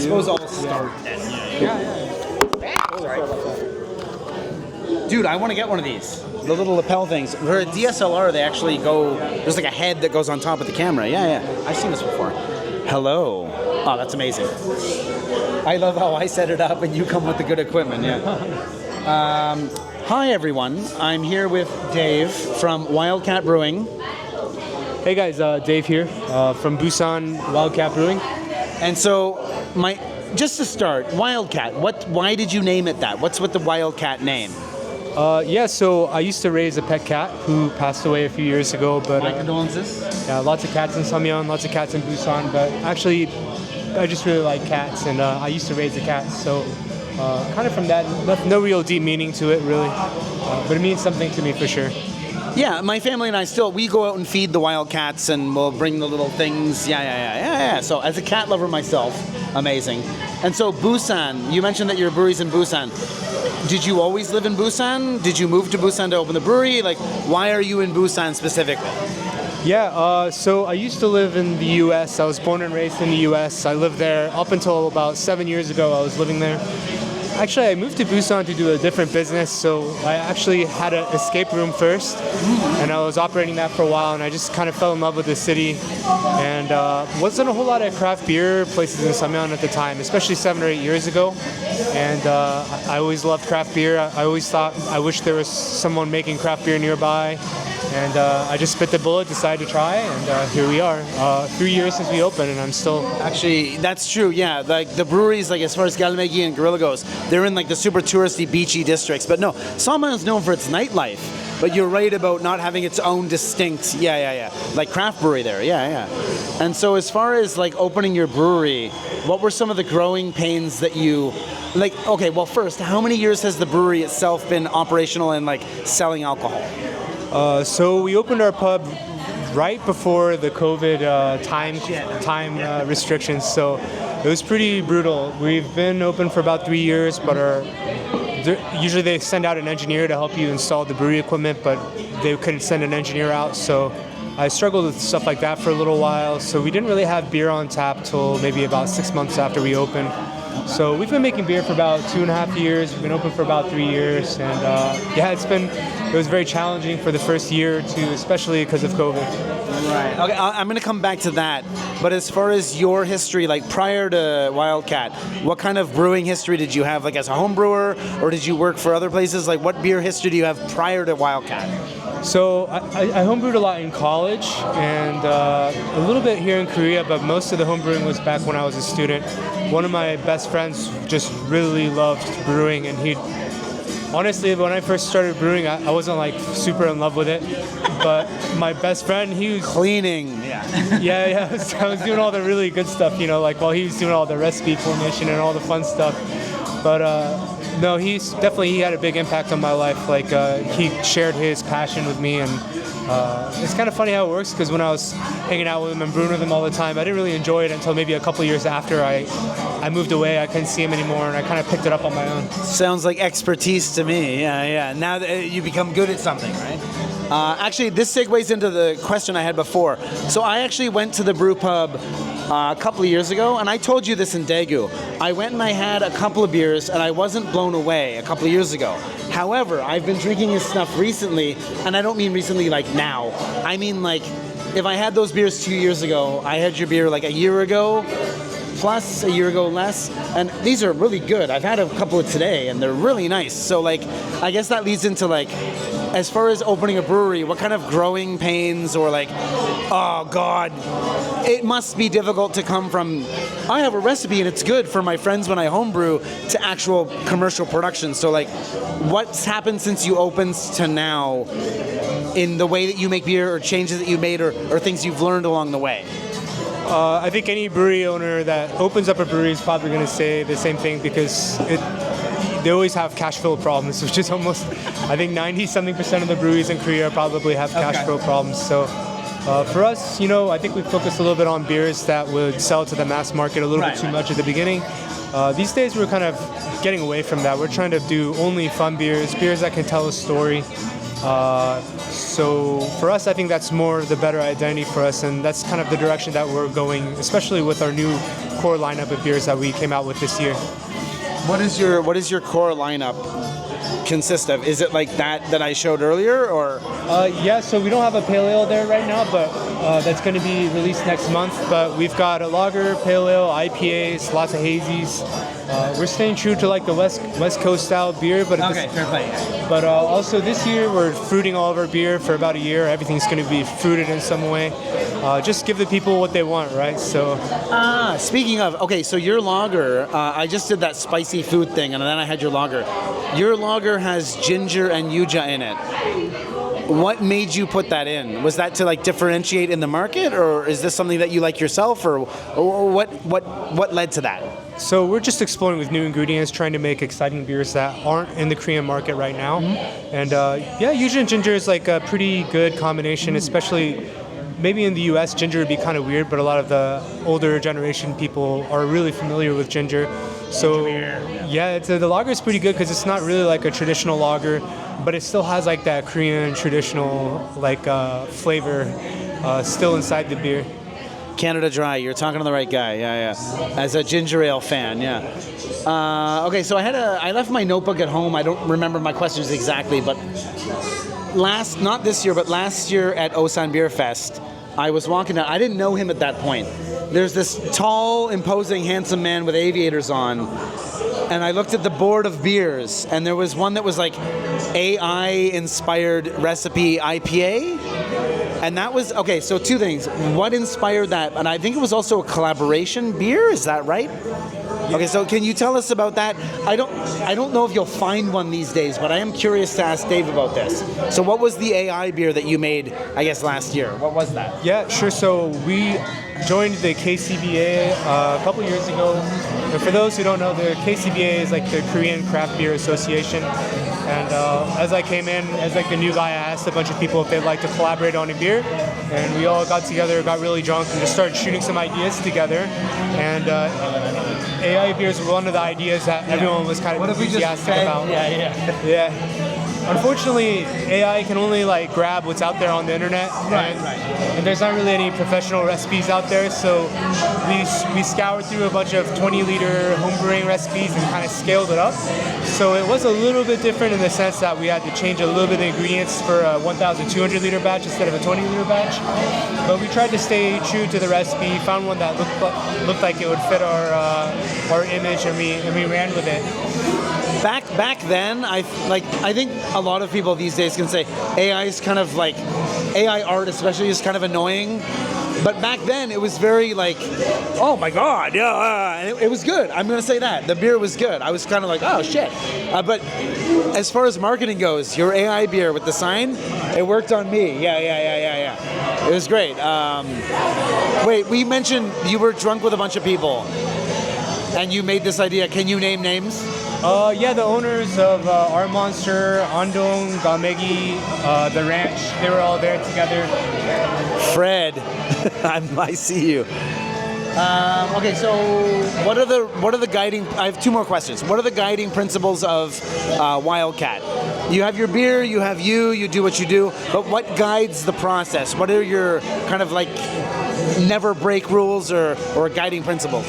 suppose I'll start then. Dude, I want to get one of these. The little lapel things. For a DSLR, they actually go, there's like a head that goes on top of the camera. Yeah. I've seen this before. Hello. Oh, that's amazing. I love how I set it up and you come with the good equipment, Hi, everyone. I'm here with Dave from Wildcat Brewing. Hey guys, Dave here from Busan, Wildcat Brewing. And so, just to start, Wildcat, why did you name it that? What's with the Wildcat name? So I used to raise a pet cat who passed away a few years ago. But my condolences. Yeah, lots of cats in Samyeon, lots of cats in Busan. But actually, I just really like cats, and I used to raise a cat. So kind of from that, no real deep meaning to it, really. But it means something to me for sure. Yeah, my family and I we go out and feed the wildcats, and we'll bring the little things. Yeah. So as a cat lover myself, amazing. And so Busan, you mentioned that your brewery's in Busan. Did you always live in Busan? Did you move to Busan to open the brewery? Like, why are you in Busan specifically? Yeah, so I used to live in the U.S. I was born and raised in the U.S. I lived there up until about 7 years ago. I was living there. Actually, I moved to Busan to do a different business, so I actually had an escape room first, and I was operating that for a while, and I just kind of fell in love with the city, and wasn't a whole lot of craft beer places in Samyeon at the time, especially 7 or 8 years ago, and I always loved craft beer. I always thought I wish there was someone making craft beer nearby, and I just bit the bullet, decided to try, and here we are. 3 years since we opened, and I'm still... Actually, that's true, yeah. Like, the breweries, like, as far as Galmegi and Gorilla goes, they're in, like, the super touristy, beachy districts. But no, Samyeon is known for its nightlife. But you're right about not having its own distinct, like, craft brewery there, yeah. And so as far as, like, opening your brewery, what were some of the growing pains that you... Like, okay, well, first, how many years has the brewery itself been operational and, like, selling alcohol? So we opened our pub right before the COVID time restrictions, so it was pretty brutal. We've been open for about 3 years, but usually they send out an engineer to help you install the brewery equipment, but they couldn't send an engineer out, so I struggled with stuff like that for a little while. So we didn't really have beer on tap till maybe about 6 months after we opened. So we've been making beer for about 2.5 years. We've been open for about 3 years, and it was very challenging for the first year or two, especially because of COVID. Right. Okay, I'm going to come back to that. But as far as your history, like prior to Wildcat, what kind of brewing history did you have, like as a home brewer, or did you work for other places? Like, what beer history do you have prior to Wildcat? So I homebrewed a lot in college and a little bit here in Korea, but most of the homebrewing was back when I was a student. One of my best friends just really loved brewing, and honestly, when I first started brewing, I wasn't like super in love with it. But my best friend, he was cleaning. Yeah. I was doing all the really good stuff, like while he was doing all the recipe formation and all the fun stuff. But no, he had a big impact on my life. Like he shared his passion with me, and it's kind of funny how it works, because when I was hanging out with him and brewing with him all the time, I didn't really enjoy it until maybe a couple years after I moved away. I couldn't see him anymore, and I kind of picked it up on my own. Sounds like expertise to me. Yeah. Now that you become good at something, right? Actually, this segues into the question I had before. So I actually went to the brew pub a couple of years ago, and I told you this in Daegu. I went and I had a couple of beers, and I wasn't blown away a couple of years ago. However, I've been drinking his stuff recently, and I don't mean recently like now. I mean like, if I had those beers 2 years ago, I had your beer like a year ago, plus a year ago less, and these are really good. I've had a couple of today, and they're really nice. So like, I guess that leads into like, as far as opening a brewery, what kind of growing pains or like, oh God, it must be difficult to come from, I have a recipe and it's good for my friends when I homebrew, to actual commercial production. So like, what's happened since you opened to now in the way that you make beer, or changes that you made, or things you've learned along the way? I think any brewery owner that opens up a brewery is probably going to say the same thing, because they always have cash flow problems, which is almost, I think 90-something% of the breweries in Korea probably have cash flow problems. So for us, I think we focused a little bit on beers that would sell to the mass market a little bit too much at the beginning. These days we're kind of getting away from that. We're trying to do only fun beers that can tell a story. So for us, I think that's more the better identity for us, and that's kind of the direction that we're going, especially with our new core lineup of beers that we came out with this year. What is your core lineup consist of? Is it like that I showed earlier, or? Yeah, so we don't have a pale ale there right now, but that's going to be released next month. But we've got a lager, pale ale, IPAs, lots of hazies. We're staying true to like the West Coast style beer, but Okay, fair play. But also this year we're fruiting all of our beer for about a year. Everything's going to be fruited in some way. Just give the people what they want, right? So. Speaking of, okay, so your lager, I just did that spicy food thing, and then I had your lager. Your lager has ginger and yuja in it. What made you put that in? Was that to like differentiate in the market, or is this something that you like yourself, or what led to that? So we're just exploring with new ingredients, trying to make exciting beers that aren't in the Korean market right now. Mm-hmm. And yeah, yuja and ginger is like a pretty good combination, especially maybe in the US, ginger would be kind of weird, but a lot of the older generation people are really familiar with ginger. So yeah, the lager is pretty good because it's not really like a traditional lager, but it still has like that Korean traditional like flavor still inside the beer. Canada Dry, you're talking to the right guy. Yeah. As a ginger ale fan, yeah. Okay, so I left my notebook at home. I don't remember my questions exactly, but not this year, but last year at Osan Beer Fest, I was walking down. I didn't know him at that point. There's this tall, imposing, handsome man with aviators on, and I looked at the board of beers, and there was one that was like AI-inspired recipe IPA. And that was, okay, so two things. What inspired that? And I think it was also a collaboration beer, is that right? Okay, so can you tell us about that? I don't know if you'll find one these days, but I am curious to ask Dave about this. So what was the AI beer that you made, I guess, last year? What was that? Yeah, sure. So we joined the KCBA a couple years ago. And for those who don't know, the KCBA is like the Korean Craft Beer Association. And as I came in, as like the new guy, I asked a bunch of people if they'd like to collaborate on a beer. And we all got together, got really drunk, and just started shooting some ideas together. And AI beers were one of the ideas that everyone was kind of enthusiastic about. Yeah. Unfortunately, AI can only like grab what's out there on the internet, and there's not really any professional recipes out there. So we scoured through a bunch of 20-liter homebrewing recipes and kind of scaled it up. So it was a little bit different in the sense that we had to change a little bit of ingredients for a 1,200-liter batch instead of a 20-liter batch. But we tried to stay true to the recipe. Found one that looked like it would fit our image, and we ran with it. Back then, I think a lot of people these days can say AI is kind of like, AI art especially is kind of annoying. But back then, it was very like, oh my God, yeah, and it was good. I'm gonna say that. The beer was good. I was kind of like, oh shit. But as far as marketing goes, your AI beer with the sign, it worked on me. Yeah. It was great. Wait, we mentioned you were drunk with a bunch of people, and you made this idea. Can you name names? Yeah, the owners of Our Monster, Andong, Galmegi, The Ranch, they were all there together. Fred, I see you. Okay, so what are the guiding? I have two more questions. What are the guiding principles of Wildcat? You have your beer, you do what you do, but what guides the process? What are your kind of like never break rules or guiding principles?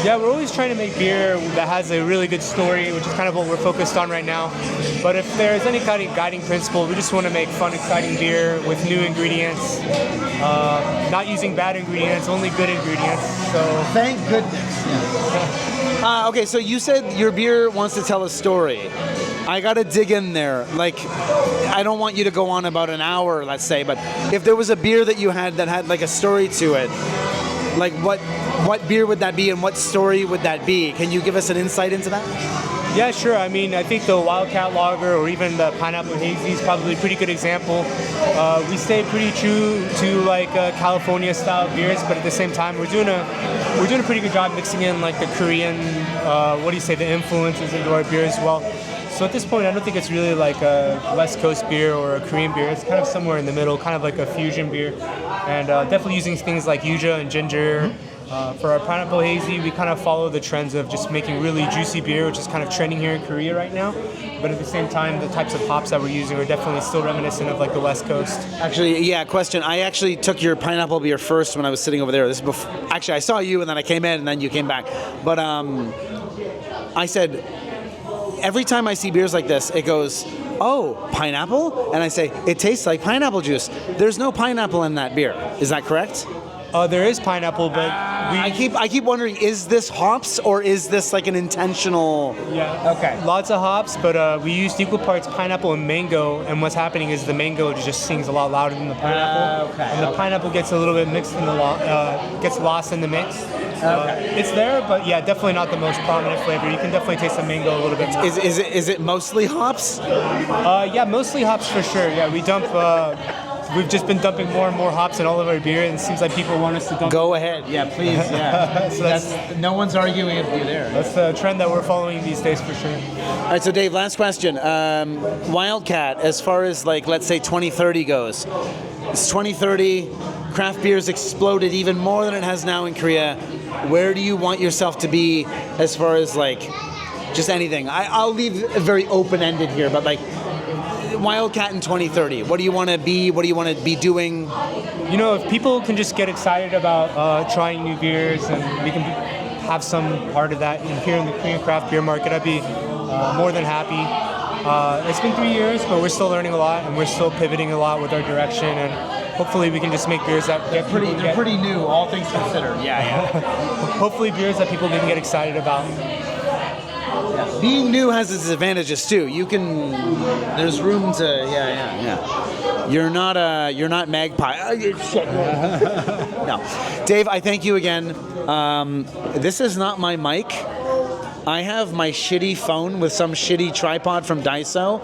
Yeah, we're always trying to make beer that has a really good story, which is kind of what we're focused on right now. But if there's any kind of guiding principle, we just want to make fun, exciting beer with new ingredients, not using bad ingredients, only good ingredients. So thank goodness. Yeah. Okay, so you said your beer wants to tell a story. I gotta dig in there. Like, I don't want you to go on about an hour, let's say, but if there was a beer that you had that had like a story to it, like what beer would that be and what story would that be? Can you give us an insight into that? Yeah, sure. I mean, I think the Wildcat Lager or even the Pineapple Hazy is probably a pretty good example. We stay pretty true to like California style beers, but at the same time, we're doing a pretty good job mixing in like the Korean, the influences into our beer as well. So at this point, I don't think it's really like a West Coast beer or a Korean beer. It's kind of somewhere in the middle, kind of like a fusion beer. And definitely using things like yuja and ginger, For our pineapple hazy, we kind of follow the trends of just making really juicy beer, which is kind of trending here in Korea right now. But at the same time, the types of hops that we're using are definitely still reminiscent of like the West Coast. Actually, yeah, question. I actually took your pineapple beer first when I was sitting over there. This is before, actually, I saw you and then I came in and then you came back. But I said, every time I see beers like this, it goes, oh, pineapple? And I say, it tastes like pineapple juice. There's no pineapple in that beer. Is that correct? There is pineapple, but I keep wondering, is this hops or is this like an intentional? Yeah. Okay. Lots of hops, but we used equal parts pineapple and mango. And what's happening is the mango just sings a lot louder than the pineapple, and the pineapple gets a little bit mixed in the gets lost in the mix. It's there, but yeah, definitely not the most prominent flavor. You can definitely taste the mango a little bit more. Is it mostly hops? Yeah, mostly hops for sure. Yeah, we dump. We've just been dumping more and more hops in all of our beer, and it seems like people want us to dump. Go ahead, yeah, please, yeah. So that's no one's arguing with you there. That's the trend that we're following these days for sure. All right, so Dave, last question. Wildcat, as far as like let's say 2030 goes, it's 2030. Craft beer's exploded even more than it has now in Korea. Where do you want yourself to be as far as like just anything? I'll leave it very open-ended here, but like Wildcat in 2030. What do you want to be? What do you want to be doing? You know, if people can just get excited about trying new beers and we can have some part of that here in the Korean craft beer market, I'd be more than happy. It's been 3 years, but we're still learning a lot and we're still pivoting a lot with our direction, and hopefully we can just make beers that they're pretty new, all things considered. Yeah. Hopefully beers that people can get excited about. Being new has its advantages too. You can, there's room to, yeah. You're not Magpie. No, Dave, I thank you again. This is not my mic. I have my shitty phone with some shitty tripod from Daiso.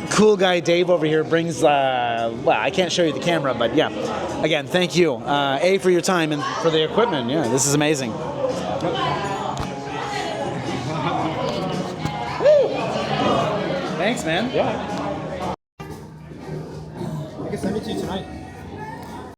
Cool guy Dave over here brings, well, I can't show you the camera, but yeah. Again, thank you, A, for your time and for the equipment. Yeah, this is amazing. Thanks, man. Yeah.